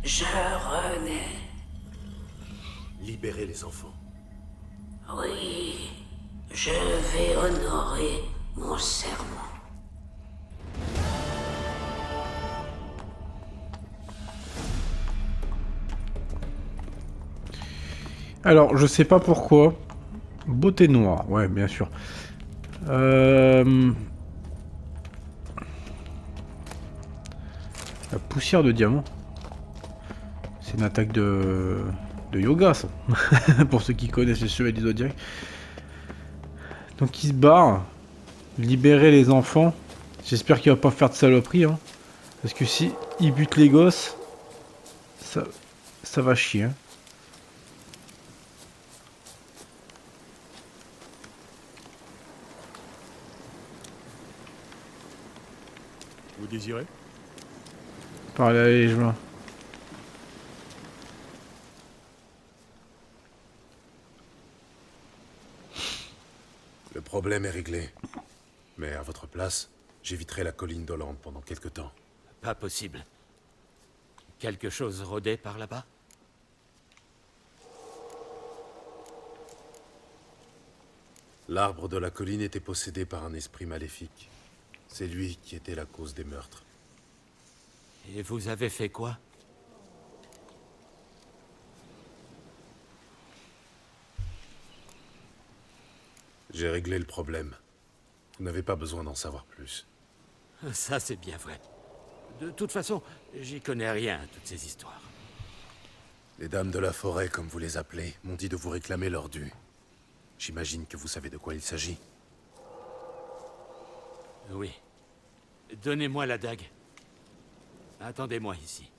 Je renais. Libérez les enfants. Oui, je vais honorer mon serment. Alors, je sais pas pourquoi. Beauté noire, ouais, bien sûr. La poussière de diamant. C'est une attaque de yoga, ça. Pour ceux qui connaissent les chevaliers du Zodiac. Donc, il se barre. Libérer les enfants. J'espère qu'il va pas faire de saloperie, hein. Parce que si il bute les gosses, ça va chier, hein. Vous désirez? Parler à les joints. Le problème est réglé. Mais à votre place, j'éviterai la colline d'Hollande pendant quelque temps. Pas possible. Quelque chose rôdait par là-bas? L'arbre de la colline était possédé par un esprit maléfique. C'est lui qui était la cause des meurtres. Et vous avez fait quoi? J'ai réglé le problème. Vous n'avez pas besoin d'en savoir plus. Ça, c'est bien vrai. De toute façon, j'y connais rien à toutes ces histoires. Les dames de la forêt, comme vous les appelez, m'ont dit de vous réclamer leur dû. J'imagine que vous savez de quoi il s'agit. Oui. Donnez-moi la dague. Attendez-moi ici.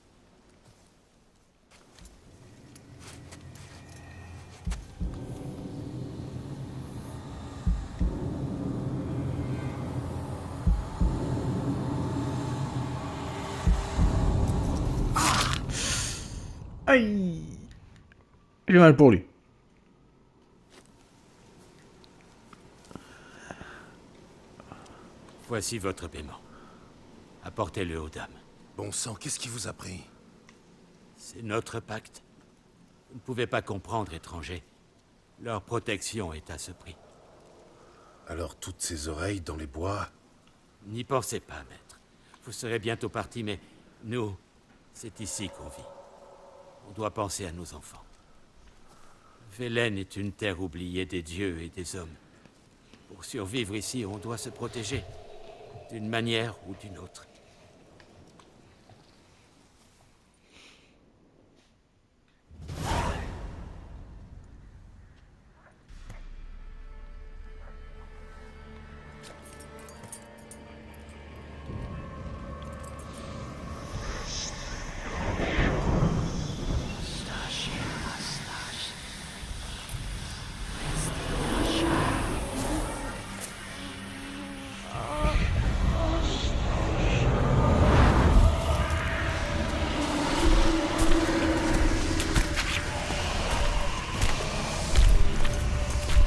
Aïe! J'ai mal pour lui. Voici votre paiement. Apportez-le aux dames. Bon sang, qu'est-ce qui vous a pris? C'est notre pacte. Vous ne pouvez pas comprendre, étranger. Leur protection est à ce prix. Alors toutes ces oreilles dans les bois? N'y pensez pas, maître. Vous serez bientôt parti, mais nous, c'est ici qu'on vit. On doit penser à nos enfants. Velen est une terre oubliée des dieux et des hommes. Pour survivre ici, on doit se protéger. D'une manière ou d'une autre.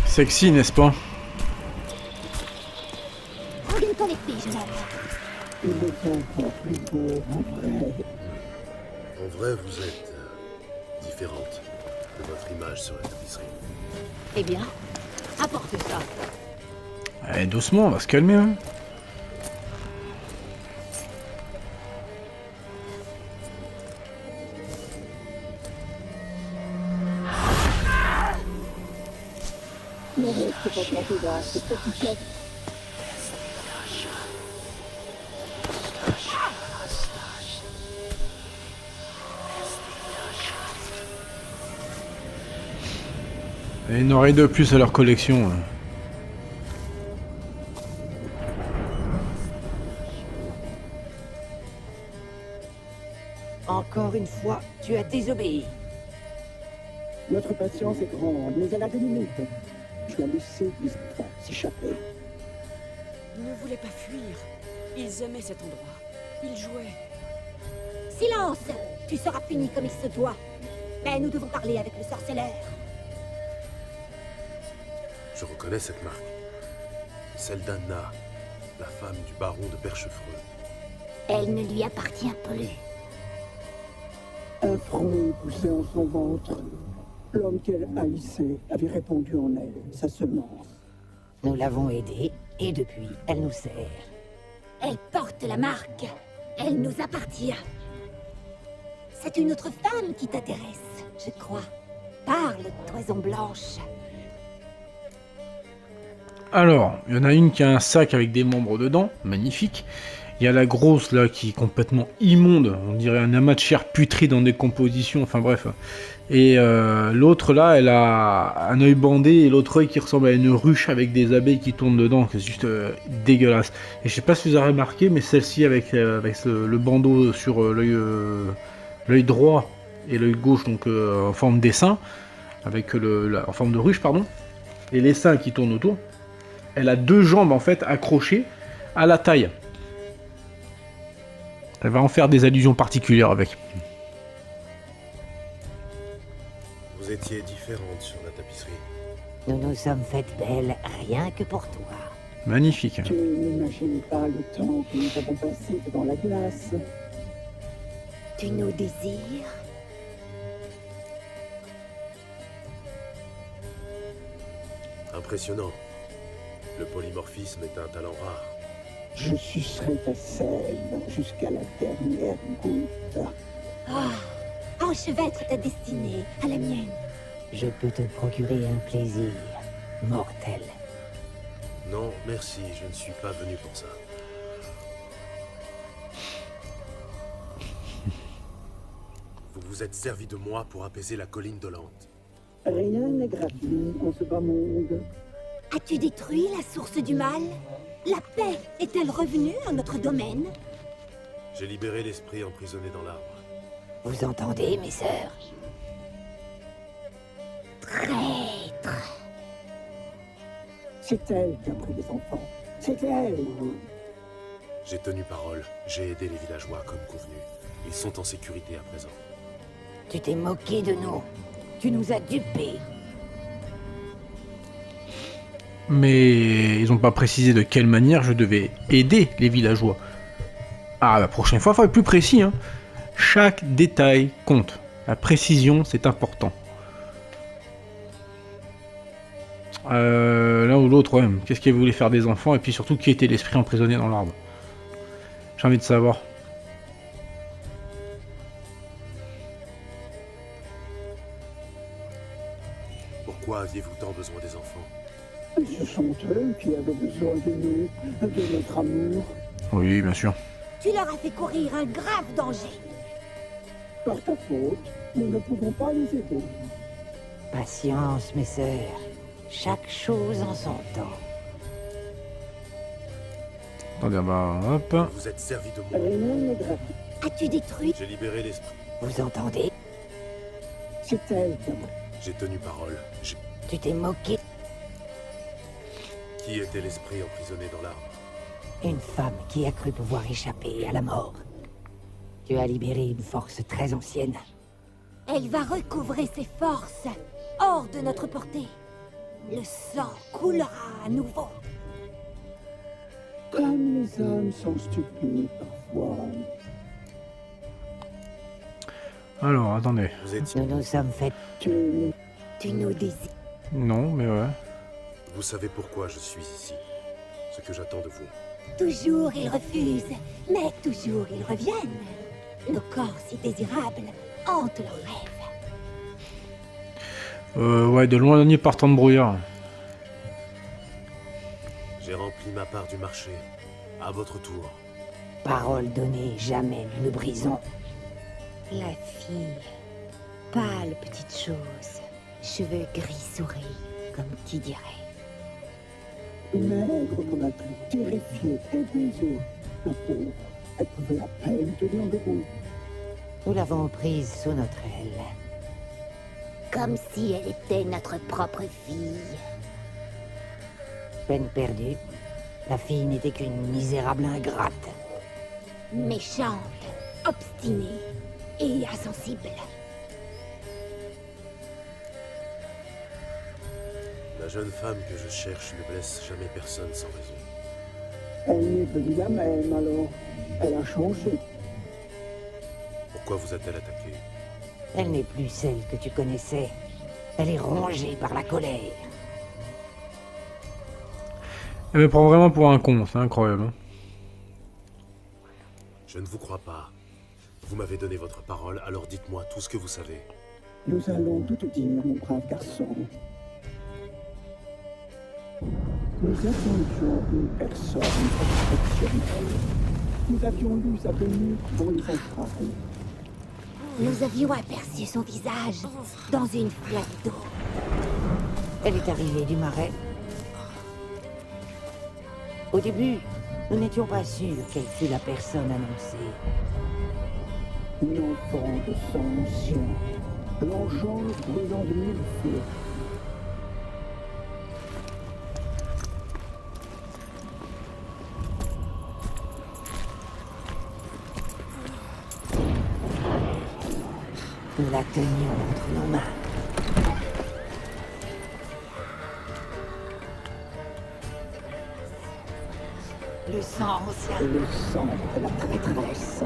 Sexy, n'est-ce pas? Regarde ton épée, jeune homme. En vrai, vous êtes différente de votre image sur la tapisserie. Eh bien, apporte ça. Allez, doucement, on va se calmer, hein. Et une oreille de plus à leur collection. Encore une fois, tu as désobéi. Notre patience est grande, mais elle a des limites. Je dois laisser les enfants s'échapper. Ils ne voulaient pas fuir. Ils aimaient cet endroit. Ils jouaient. Silence! Tu seras puni comme il se doit. Mais nous devons parler avec le sorceleur. Je reconnais cette marque. Celle d'Anna, la femme du baron de Perchefreux. Elle ne lui appartient plus. Un front poussait en son ventre. L'homme qu'elle haïssait avait répandu en elle sa semence. Nous l'avons aidée, et depuis, elle nous sert. Elle porte la marque. Elle nous appartient. C'est une autre femme qui t'intéresse, je crois. Parle, Toison Blanche. Alors, il y en a une qui a un sac avec des membres dedans, magnifique. Il y a la grosse là qui est complètement immonde, on dirait un amas de chair putride en décomposition, enfin bref. Et l'autre là, elle a un œil bandé et l'autre œil qui ressemble à une ruche avec des abeilles qui tournent dedans, c'est juste dégueulasse. Et je sais pas si vous avez remarqué, mais celle-ci avec le bandeau sur l'œil droit et l'œil gauche, donc en forme d'essaim, avec en forme de ruche, pardon, et les seins qui tournent autour, elle a deux jambes en fait accrochées à la taille. Elle va en faire des allusions particulières avec. Vous étiez différente sur la tapisserie. Nous nous sommes faites belles rien que pour toi. Magnifique. Tu n'imagines pas le temps que nous avons passé dans la glace. Tu nous désires? Impressionnant. Le polymorphisme est un talent rare. Je sucerai ta sève jusqu'à la dernière goutte. Enchevêtre ta destinée à la mienne. Je peux te procurer un plaisir mortel. Non, merci, je ne suis pas venu pour ça. Vous vous êtes servi de moi pour apaiser la colline dolente. Rien n'est gratuit en ce bas monde. As-tu détruit la source du mal? La paix est-elle revenue en notre domaine? J'ai libéré l'esprit emprisonné dans l'arbre. Vous entendez, mes sœurs? Traître! C'est elle qui a pris les enfants. C'est elle. J'ai tenu parole, j'ai aidé les villageois comme convenu. Ils sont en sécurité à présent. Tu t'es moqué de nous. Tu nous as dupés. Mais ils n'ont pas précisé de quelle manière je devais aider les villageois. Ah, la prochaine fois, il faut être plus précis, hein. Chaque détail compte. La précision, c'est important. L'un ou l'autre, ouais. Qu'est-ce qu'elle voulait faire des enfants? Et puis surtout, qui était l'esprit emprisonné dans l'arbre? J'ai envie de savoir. Pourquoi aviez-vous tant besoin des enfants? Ce sont eux qui avaient besoin de nous, de notre amour. Oui, bien sûr. Tu leur as fait courir un grave danger. Par ta faute, nous ne pouvons pas les aider. Patience, mes sœurs. Chaque chose en son temps. Attendez, bah, hop. Vous vous êtes servi de moi. Rien n'est gratuit. As-tu détruit? J'ai libéré l'esprit. Vous entendez? C'est elle qui a pris. J'ai tenu parole. Tu t'es moqué. Qui était l'esprit emprisonné dans l'arbre? Une femme qui a cru pouvoir échapper à la mort. Tu as libéré une force très ancienne. Elle va recouvrer ses forces, hors de notre portée. Le sang coulera à nouveau. Comme les hommes sont stupides parfois. Alors, attendez. Vous étiez... Nous nous sommes fait... Tu Tu nous désires. Non, mais ouais. Vous savez pourquoi je suis ici. Ce que j'attends de vous. Toujours ils refusent, mais toujours ils reviennent. Nos corps si désirables hantent leurs rêves. Ouais, de loin dernier partant de brouillard. J'ai rempli ma part du marché. À votre tour. Parole donnée, jamais nous ne brisons. La fille, pâle petite chose, cheveux gris souris, comme qui dirait. maigre comme un truc, terrifiée, épuisée. La pauvre, elle pouvait à peine tenir debout. Nous l'avons prise sous notre aile. Comme si elle était notre propre fille. Peine perdue. La fille n'était qu'une misérable ingrate. Méchante, obstinée et insensible. La jeune femme que je cherche ne blesse jamais personne sans raison. Elle n'est plus la même alors. Elle a changé. Pourquoi vous a-t-elle attaqué? Elle n'est plus celle que tu connaissais. Elle est rongée par la colère. Elle me prend vraiment pour un con, c'est incroyable. Hein. Je ne vous crois pas. Vous m'avez donné votre parole, alors dites-moi tout ce que vous savez. Nous allons tout te dire, mon brave garçon. Nous attendions une personne exceptionnelle. Nous avions lu sa venue dans les entrailles. Nous avions aperçu son visage dans une flaque d'eau. Elle est arrivée du marais. Au début, nous n'étions pas sûrs qu'elle fût la personne annoncée. Une enfant de sang ancien, l'engeance brûlant de mille feux. Nous la tenions entre nos mains. Le sang ancien. Le sang de la traîtresse.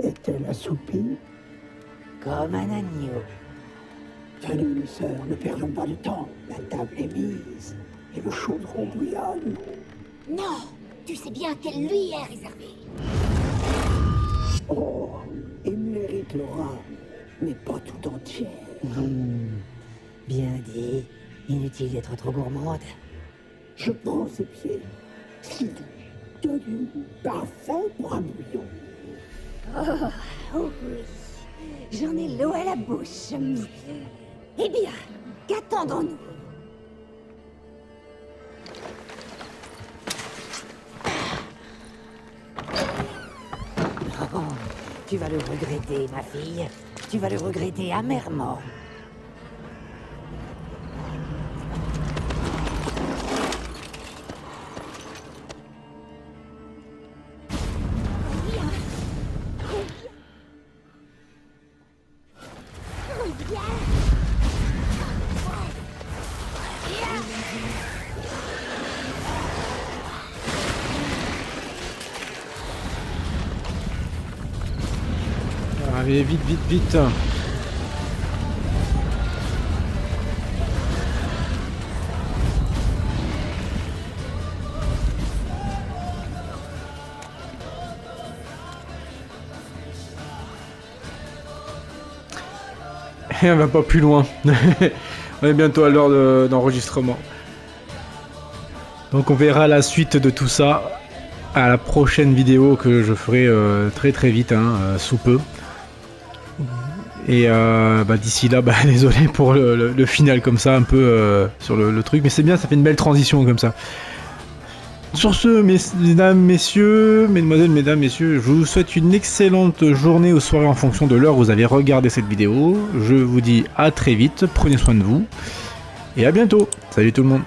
Est-elle assoupie? Comme un agneau. Tenez, mes sœurs, ne perdons pas de temps. La table est mise et le chaudron bouillonne. Non, tu sais bien qu'elle lui est réservée. Oh, il mérite l'aura, mais pas tout entière. Bien dit. Inutile d'être trop gourmande. Je prends ses pieds. Si doux, tenu, parfait pour un bouillon. Oh oui, j'en ai l'eau à la bouche. Eh bien, qu'attendons-nous? Oh, tu vas le regretter, ma fille. Tu vas le regretter amèrement. Allez, vite, vite, vite. Et on va pas plus loin. On est bientôt à l'heure d'enregistrement. Donc on verra la suite de tout ça à la prochaine vidéo que je ferai très très vite, hein, sous peu. Et d'ici là, désolé pour le final comme ça, un peu sur le truc, mais c'est bien, ça fait une belle transition comme ça. Sur ce, mesdames, messieurs, mesdemoiselles, mesdames, messieurs, je vous souhaite une excellente journée ou soirée en fonction de l'heure où vous avez regardé cette vidéo. Je vous dis à très vite, prenez soin de vous, et à bientôt. Salut tout le monde.